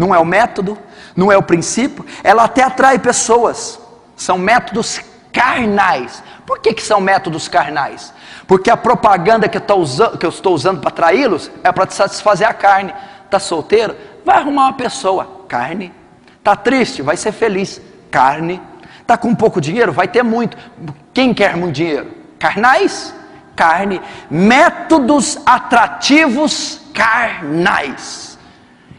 não é o método, não é o princípio. Ela até atrai pessoas, são métodos carnais. Por que são métodos carnais? Porque a propaganda que eu estou usando para atraí-los é para satisfazer a carne. Está solteiro? Vai arrumar uma pessoa, carne. Está triste? Vai ser feliz, carne. Está com pouco dinheiro? Vai ter muito. Quem quer muito dinheiro? Carnais? Carne. Métodos atrativos carnais.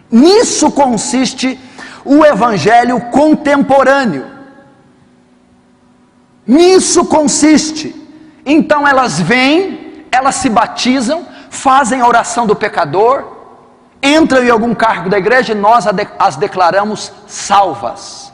Nisso consiste o evangelho contemporâneo. Nisso consiste. Então elas vêm, elas se batizam, fazem a oração do pecador, entram em algum cargo da igreja e nós as declaramos salvas.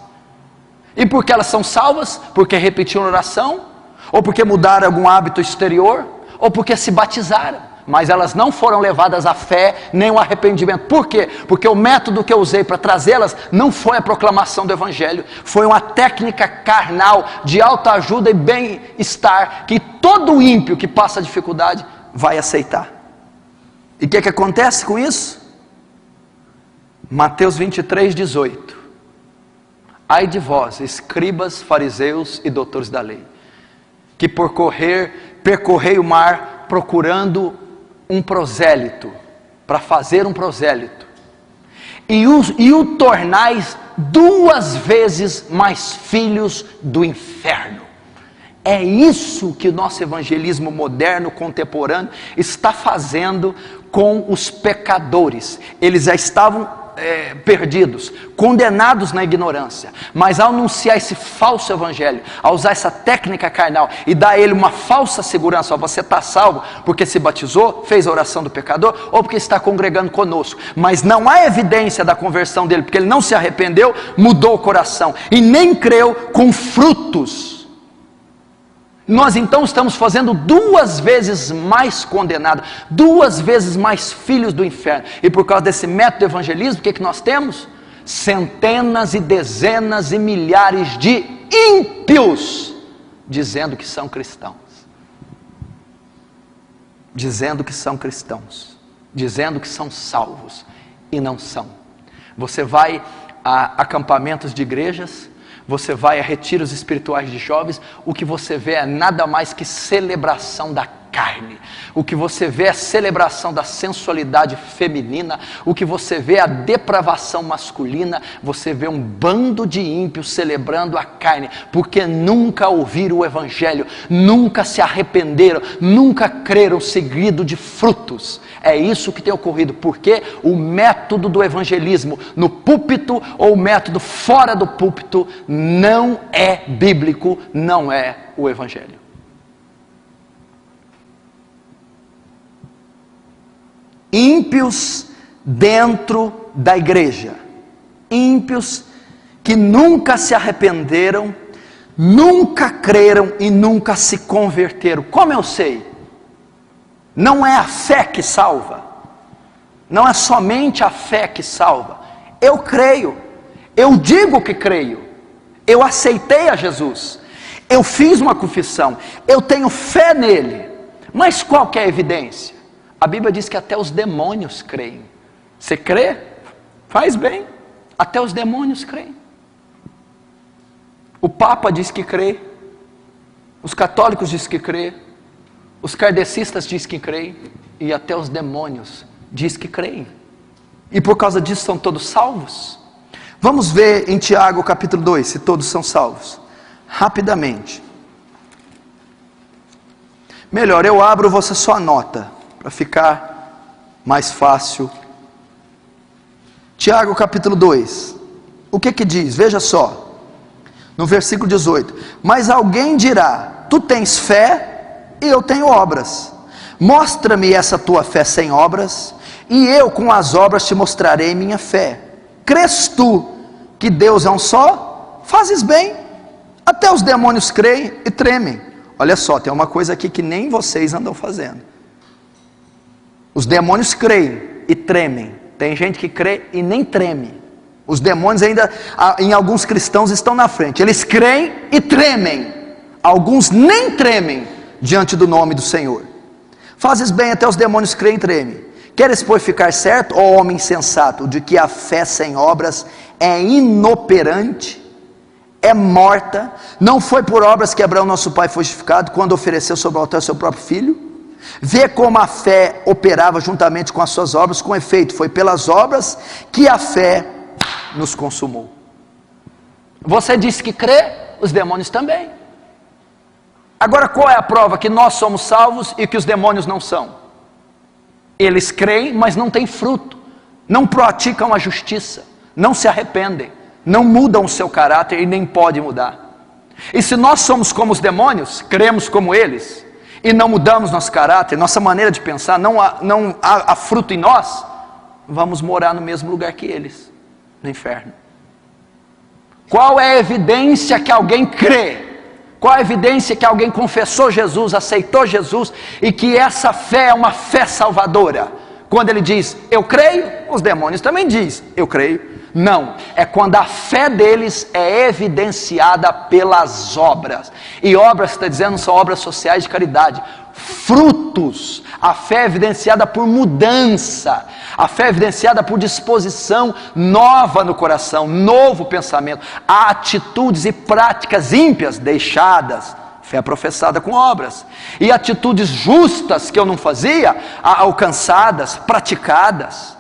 E por que elas são salvas? Porque repetiram a oração, ou porque mudaram algum hábito exterior, ou porque se batizaram. Mas elas não foram levadas à fé, nem ao arrependimento. Por quê? Porque o método que eu usei para trazê-las não foi a proclamação do evangelho, foi uma técnica carnal de autoajuda e bem-estar, que todo ímpio que passa dificuldade vai aceitar. E o que acontece com isso? Mateus 23, 18. Ai de vós, escribas, fariseus e doutores da lei, que percorrei o mar procurando um prosélito, para fazer um prosélito, e o tornais 2 vezes mais filhos do inferno. É isso que o nosso evangelismo moderno, contemporâneo, está fazendo com os pecadores. Eles já estavam perdidos, condenados na ignorância, mas ao anunciar esse falso evangelho, ao usar essa técnica carnal e dar a ele uma falsa segurança: ó, você está salvo porque se batizou, fez a oração do pecador, ou porque está congregando conosco, mas não há evidência da conversão dele, porque ele não se arrependeu, mudou o coração e nem creu com frutos. Nós então estamos fazendo 2 vezes mais condenados, 2 vezes mais filhos do inferno. E por causa desse método de evangelismo, o que nós temos? Centenas e dezenas e milhares de ímpios dizendo que são cristãos, dizendo que são cristãos, dizendo que são salvos, e não são. Você vai a acampamentos de igrejas, você vai a retiros espirituais de jovens, o que você vê é nada mais que celebração da carne. O que você vê é a celebração da sensualidade feminina. O que você vê é a depravação masculina. Você vê um bando de ímpios celebrando a carne, porque nunca ouviram o evangelho, nunca se arrependeram, nunca creram, seguido de frutos. É isso que tem ocorrido, porque o método do evangelismo no púlpito ou o método fora do púlpito não é bíblico, não é o evangelho. Ímpios dentro da igreja, ímpios que nunca se arrependeram, nunca creram e nunca se converteram. Como eu sei? Não é a fé que salva, não é somente a fé que salva. Eu creio, eu digo que creio, eu aceitei a Jesus, eu fiz uma confissão, eu tenho fé nele, mas qual que é a evidência? A Bíblia diz que até os demônios creem. Você crê? Faz bem. Até os demônios creem. O Papa diz que crê. Os católicos dizem que crê. Os kardecistas dizem que creem. E até os demônios dizem que creem. E por causa disso são todos salvos? Vamos ver em Tiago capítulo 2, se todos são salvos. Rapidamente. Melhor, eu abro, você só anota, para ficar mais fácil. Tiago capítulo 2, o que diz? Veja só, no versículo 18: mas alguém dirá, tu tens fé e eu tenho obras, mostra-me essa tua fé sem obras, e eu com as obras te mostrarei minha fé. Crês tu que Deus é um só? Fazes bem, até os demônios creem e tremem. Olha só, tem uma coisa aqui que nem vocês andam fazendo. Os demônios creem e tremem. Tem gente que crê e nem treme. Os demônios ainda, em alguns cristãos, estão na frente. Eles creem e tremem. Alguns nem tremem diante do nome do Senhor. Fazes bem, até os demônios creem e tremem. Queres, pois, ficar certo, ó homem insensato, de que a fé sem obras é inoperante, é morta? Não foi por obras que Abraão nosso pai foi justificado, quando ofereceu sobre o altar seu próprio filho? Vê como a fé operava juntamente com as suas obras, com efeito, foi pelas obras que a fé nos consumou. Você disse que crê, os demônios também. Agora, qual é a prova que nós somos salvos e que os demônios não são? Eles creem, mas não têm fruto, não praticam a justiça, não se arrependem, não mudam o seu caráter e nem podem mudar. E se nós somos como os demônios, cremos como eles, e não mudamos nosso caráter, nossa maneira de pensar, não há fruto em nós, vamos morar no mesmo lugar que eles, no inferno. Qual é a evidência que alguém crê? Qual a evidência que alguém confessou Jesus, aceitou Jesus, e que essa fé é uma fé salvadora? Quando ele diz, eu creio, os demônios também dizem, eu creio. Não, é quando a fé deles é evidenciada pelas obras. E obras, está dizendo, são obras sociais de caridade. Frutos. A fé é evidenciada por mudança. A fé é evidenciada por disposição nova no coração, novo pensamento. Há atitudes e práticas ímpias deixadas. Fé professada com obras. E atitudes justas que eu não fazia, alcançadas, praticadas.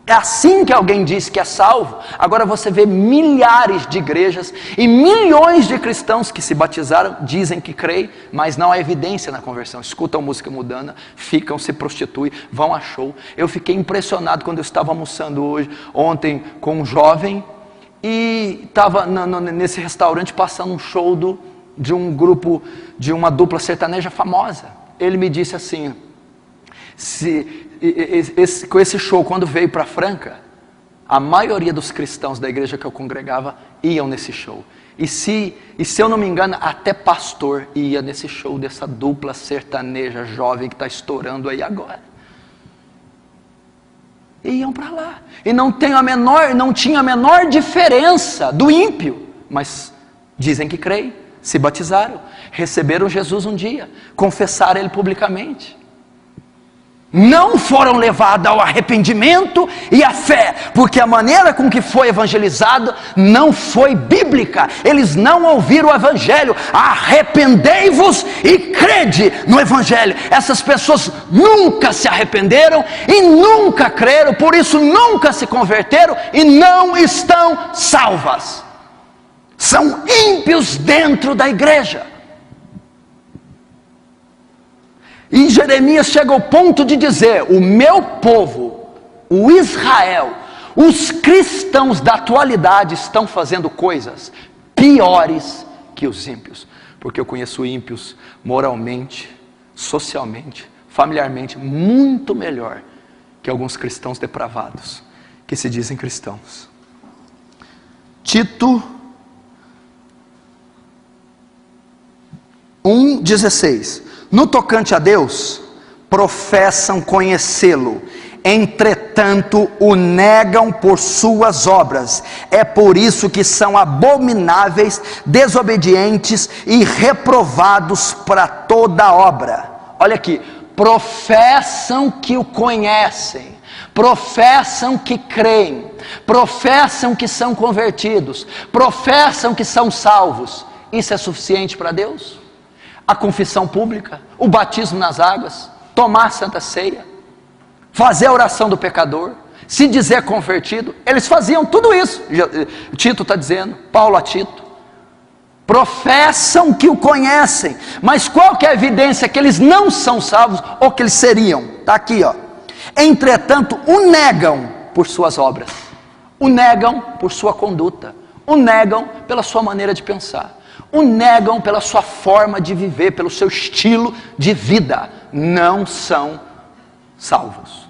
É assim que alguém diz que é salvo. Agora você vê milhares de igrejas e milhões de cristãos que se batizaram, dizem que creem, mas não há evidência na conversão. Escutam música mundana, ficam, se prostituem, vão a show. Eu fiquei impressionado quando eu estava almoçando ontem com um jovem, e estava nesse restaurante passando um show de um grupo, de uma dupla sertaneja famosa. Ele me disse assim, com esse show, quando veio para Franca, a maioria dos cristãos da igreja que eu congregava iam nesse show. E se eu não me engano, até pastor ia nesse show dessa dupla sertaneja jovem que está estourando aí agora. E iam para lá. E não tinha a menor diferença do ímpio. Mas dizem que creem, se batizaram, receberam Jesus um dia, confessaram Ele publicamente. Não foram levados ao arrependimento e à fé, porque a maneira com que foi evangelizado não foi bíblica. Eles não ouviram o evangelho. Arrependei-vos e crede no evangelho. Essas pessoas nunca se arrependeram e nunca creram, por isso nunca se converteram e não estão salvas. São ímpios dentro da igreja. E Jeremias chega ao ponto de dizer, o meu povo, o Israel, os cristãos da atualidade estão fazendo coisas piores que os ímpios. Porque eu conheço ímpios moralmente, socialmente, familiarmente, muito melhor que alguns cristãos depravados, que se dizem cristãos. Tito 1,16. No tocante a Deus, professam conhecê-lo, entretanto o negam por suas obras. É por isso que são abomináveis, desobedientes e reprovados para toda obra. Olha aqui, professam que o conhecem, professam que creem, professam que são convertidos, professam que são salvos. Isso é suficiente para Deus? A confissão pública, o batismo nas águas, tomar a santa ceia, fazer a oração do pecador, se dizer convertido, eles faziam tudo isso. Tito está dizendo, Paulo a Tito, professam que o conhecem, mas qual que é a evidência que eles não são salvos, ou que eles seriam? Está aqui, ó. Entretanto, o negam por suas obras, o negam por sua conduta, o negam pela sua maneira de pensar, o negam pela sua forma de viver, pelo seu estilo de vida. Não são salvos.